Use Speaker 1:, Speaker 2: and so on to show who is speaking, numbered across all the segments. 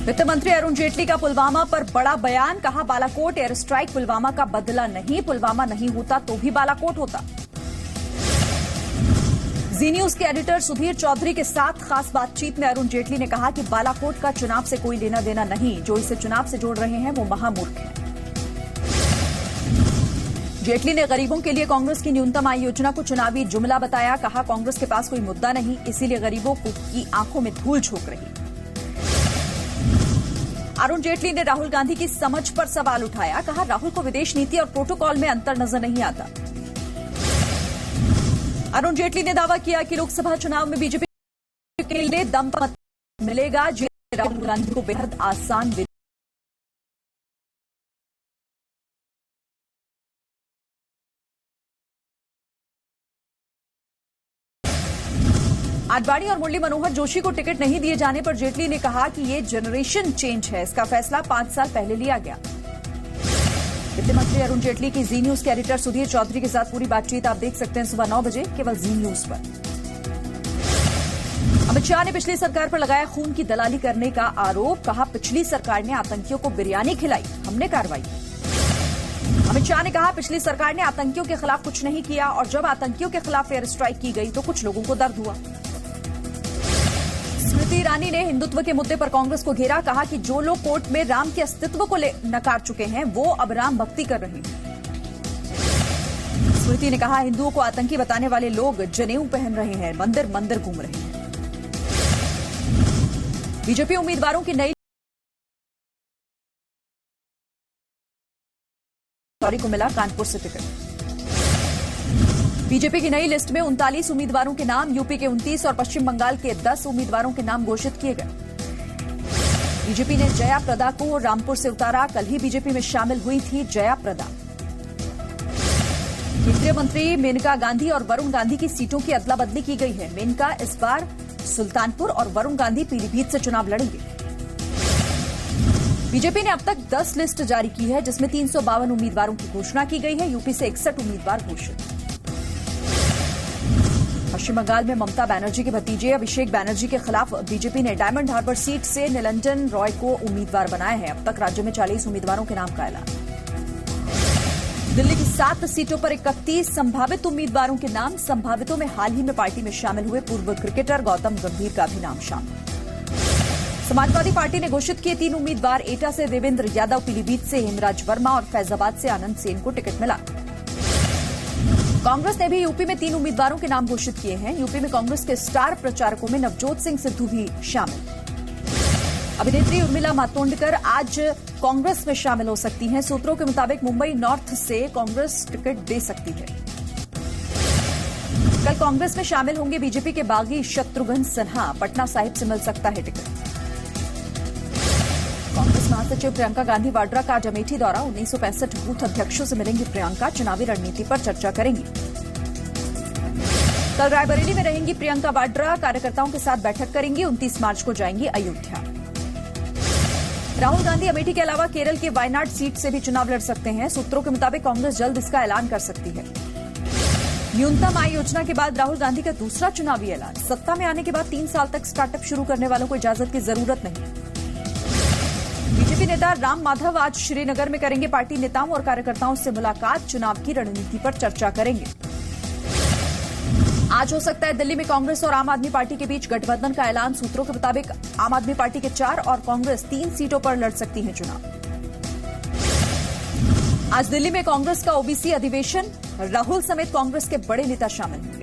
Speaker 1: वित्त मंत्री अरुण जेटली का पुलवामा पर बड़ा बयान, कहा बालाकोट एयर स्ट्राइक पुलवामा का बदला नहीं, पुलवामा नहीं होता तो भी बालाकोट होता। जी न्यूज के एडिटर सुधीर चौधरी के साथ खास बातचीत में अरुण जेटली ने कहा कि बालाकोट का चुनाव से कोई लेना देना नहीं, जो इसे चुनाव से जोड़ रहे हैं वो महामूर्ख हैं। जेटली ने गरीबों के लिए कांग्रेस की न्यूनतम आय योजना को चुनावी जुमला बताया, कहा कांग्रेस के पास कोई मुद्दा नहीं, इसीलिए गरीबों की आंखों में धूल झोंक रही। अरुण जेटली ने राहुल गांधी की समझ पर सवाल उठाया, कहा राहुल को विदेश नीति और प्रोटोकॉल में अंतर नजर नहीं आता। अरुण जेटली ने दावा किया कि लोकसभा चुनाव में बीजेपी के लिए दम मत मिलेगा, राहुल गांधी को बेहद आसान। आडवाणी और मुरली मनोहर जोशी को टिकट नहीं दिए जाने पर जेटली ने कहा कि ये जनरेशन चेंज है, इसका फैसला 5 साल पहले लिया गया। वित्त मंत्री अरुण जेटली की जी न्यूज के एडिटर सुधीर चौधरी के साथ पूरी बातचीत आप देख सकते हैं सुबह 9 बजे केवल जी न्यूज पर। अमित शाह ने पिछली सरकार पर लगाया खून की दलाली करने का आरोप, कहा पिछली सरकार ने आतंकियों को बिरयानी खिलाई, हमने कार्रवाई की। अमित शाह ने कहा पिछली सरकार ने आतंकियों के खिलाफ कुछ नहीं किया और जब आतंकियों के खिलाफ एयर स्ट्राइक की गई तो कुछ लोगों को दर्द हुआ। स्मृति ईरानी ने हिंदुत्व के मुद्दे पर कांग्रेस को घेरा, कहा कि जो लोग कोर्ट में राम के अस्तित्व को नकार चुके हैं वो अब राम भक्ति कर रहे हैं। स्मृति ने कहा हिंदुओं को आतंकी बताने वाले लोग जनेऊ पहन रहे हैं, मंदिर मंदिर घूम रहे हैं। बीजेपी उम्मीदवारों की नई को मिला कानपुर से टिकट। बीजेपी की नई लिस्ट में 39 उम्मीदवारों के नाम, यूपी के 29 और पश्चिम बंगाल के 10 उम्मीदवारों के नाम घोषित किए गए। बीजेपी ने जया प्रदा को रामपुर से उतारा, कल ही बीजेपी में शामिल हुई थी जया प्रदा। केंद्रीय मंत्री मेनका गांधी और वरुण गांधी की सीटों की अदला बदली की गई है। मेनका इस बार सुल्तानपुर और वरुण गांधी पीलीभीत से चुनाव लड़ेंगे। बीजेपी ने अब तक 10 लिस्ट जारी की है, जिसमें 352 उम्मीदवारों की घोषणा की गई है। यूपी से 61 उम्मीदवार घोषित। पश्चिम बंगाल में ममता बनर्जी के भतीजे अभिषेक बनर्जी के खिलाफ बीजेपी ने डायमंड हार्बर सीट से निरंजन रॉय को उम्मीदवार बनाया है। अब तक राज्य में 40 उम्मीदवारों के नाम का ऐलान। दिल्ली की 7 सीटों पर 31 संभावित उम्मीदवारों के नाम। संभावितों में हाल ही में पार्टी में शामिल हुए पूर्व क्रिकेटर गौतम गंभीर का भी नाम शामिल। समाजवादी पार्टी ने घोषित किए 3 उम्मीदवार। एटा से देवेंद्र यादव, पीलीभीत से हेमराज वर्मा और फैजाबाद से आनंद सेन को टिकट मिला। कांग्रेस ने भी यूपी में 3 उम्मीदवारों के नाम घोषित किए हैं। यूपी में कांग्रेस के स्टार प्रचारकों में नवजोत सिंह सिद्धू भी शामिल। अभिनेत्री उर्मिला मातोंडकर आज कांग्रेस में शामिल हो सकती हैं। सूत्रों के मुताबिक मुंबई नॉर्थ से कांग्रेस टिकट दे सकती है। कल कांग्रेस में शामिल होंगे बीजेपी के बागी शत्रुघ्न सिन्हा, पटना साहिब से मिल सकता है टिकट। कांग्रेस महासचिव प्रियंका गांधी वाड्रा का आज अमेठी दौरा। 1965 बूथ अध्यक्षों से मिलेंगी प्रियंका, चुनावी रणनीति पर चर्चा करेंगी। कल रायबरेली में रहेंगी प्रियंका वाड्रा, कार्यकर्ताओं के साथ बैठक करेंगी। 29 मार्च को जाएंगी अयोध्या। राहुल गांधी अमेठी के अलावा केरल की वायनाड सीट से भी चुनाव लड़ सकते हैं। सूत्रों के मुताबिक कांग्रेस जल्द इसका ऐलान कर सकती है। न्यूनतम आय योजना के बाद राहुल गांधी का दूसरा चुनावी ऐलान। सत्ता में आने के बाद 3 साल तक स्टार्टअप शुरू करने वालों को इजाजत की जरूरत नहीं। बीजेपी नेता राम माधव आज श्रीनगर में करेंगे पार्टी नेताओं और कार्यकर्ताओं से मुलाकात। चुनाव की रणनीति पर चर्चा करेंगे। आज हो सकता है दिल्ली में कांग्रेस और आम आदमी पार्टी के बीच गठबंधन का ऐलान। सूत्रों के मुताबिक आम आदमी पार्टी के 4 और कांग्रेस 3 सीटों पर लड़ सकती है चुनाव। आज दिल्ली में कांग्रेस का ओबीसी अधिवेशन। राहुल समेत कांग्रेस के बड़े नेता शामिल होंगे।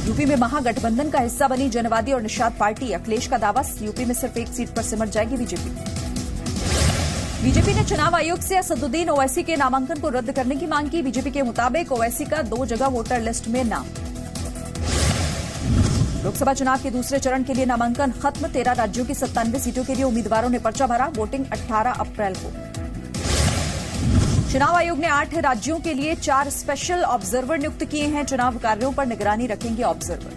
Speaker 1: यूपी में महागठबंधन का हिस्सा बनी जनवादी और निषाद पार्टी। अखिलेश का दावा यूपी में सिर्फ 1 सीट पर सिमट जाएगी बीजेपी। बीजेपी ने चुनाव आयोग से असदुद्दीन ओवैसी के नामांकन को रद्द करने की मांग की। बीजेपी के मुताबिक ओवैसी का 2 जगह वोटर लिस्ट में नाम। लोकसभा चुनाव के दूसरे चरण के लिए नामांकन खत्म। 13 राज्यों की 97 सीटों के लिए उम्मीदवारों ने पर्चा भरा। वोटिंग 18 अप्रैल को। चुनाव आयोग ने 8 राज्यों के लिए 4 स्पेशल ऑब्जर्वर नियुक्त किए हैं। चुनाव कार्यों पर निगरानी रखेंगे ऑब्जर्वर।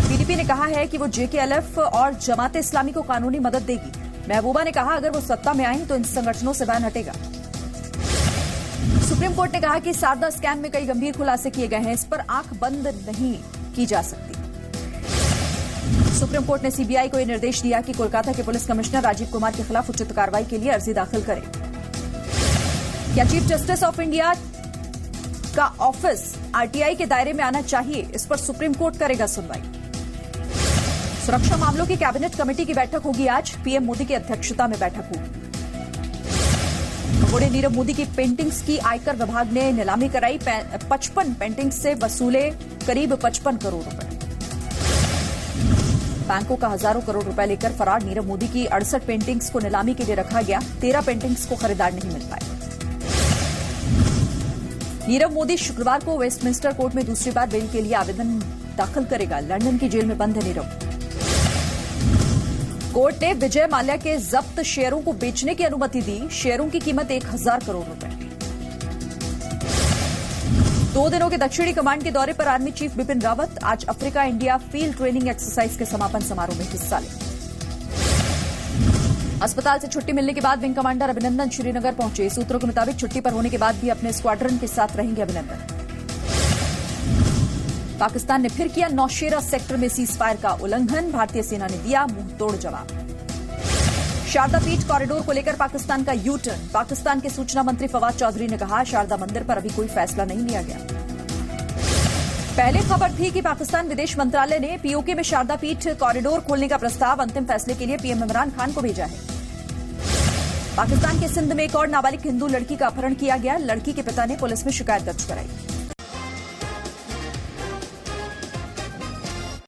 Speaker 1: पीडीपी ने कहा है कि वो जेकेएलएफ और जमाते इस्लामी को कानूनी मदद देगी। महबूबा ने कहा अगर वो सत्ता में आए तो इन संगठनों से बैन हटेगा। सुप्रीम कोर्ट ने कहा कि शारदा स्कैम में कई गंभीर खुलासे किए गए हैं, इस पर आंख बंद नहीं की जा सकती। सुप्रीम कोर्ट ने सीबीआई को यह निर्देश दिया कि कोलकाता के पुलिस कमिश्नर राजीव कुमार के खिलाफ उचित कार्रवाई के लिए अर्जी दाखिल करें। क्या चीफ जस्टिस ऑफ इंडिया का ऑफिस आरटीआई के दायरे में आना चाहिए, इस पर सुप्रीम कोर्ट करेगा सुनवाई। सुरक्षा मामलों की कैबिनेट कमेटी की बैठक होगी आज, पीएम मोदी की अध्यक्षता में बैठक होगी। बड़े नीरव मोदी की पेंटिंग्स की आयकर विभाग ने नीलामी कराई, 55 पेंटिंग्स से वसूले करीब 55 करोड़ रुपए। बैंकों का हजारों करोड़ रुपए लेकर फरार नीरव मोदी की 68 पेंटिंग्स को नीलामी के लिए रखा गया, 13 पेंटिंग्स को खरीदार नहीं मिल पाए। नीरव मोदी शुक्रवार को वेस्टमिंस्टर कोर्ट में दूसरी बार बेल के लिए आवेदन दाखिल करेगा। लंदन की जेल में बंद है नीरव। कोर्ट ने विजय माल्या के जब्त शेयरों को बेचने की अनुमति दी, शेयरों की कीमत 1000 करोड़ रुपए। 2 दिनों के दक्षिणी कमांड के दौरे पर आर्मी चीफ बिपिन रावत आज Africa India field training exercise के समापन समारोह में हिस्सा लेंगे। अस्पताल से छुट्टी मिलने के बाद विंग कमांडर अभिनंदन श्रीनगर पहुंचे। सूत्रों के मुताबिक छुट्टी पर होने के बाद भी अपने स्क्वाड्रन के साथ रहेंगे अभिनंदन। पाकिस्तान ने फिर किया नौशेरा सेक्टर में सीज फायर का उल्लंघन, भारतीय सेना ने दिया मुंहतोड़ जवाब। शारदा पीठ कॉरिडोर को लेकर पाकिस्तान का यू टर्न, पाकिस्तान के सूचना मंत्री फवाद चौधरी ने कहा शारदा मंदिर पर अभी कोई फैसला नहीं लिया गया। पहले खबर थी कि पाकिस्तान विदेश मंत्रालय ने पीओके में शारदा पीठ कॉरिडोर खोलने का प्रस्ताव अंतिम फैसले के लिए पीएम इमरान खान को भेजा है। पाकिस्तान के सिंध में एक और नाबालिग हिंदू लड़की का अपहरण किया गया, लड़की के पिता ने पुलिस में शिकायत दर्ज कराई।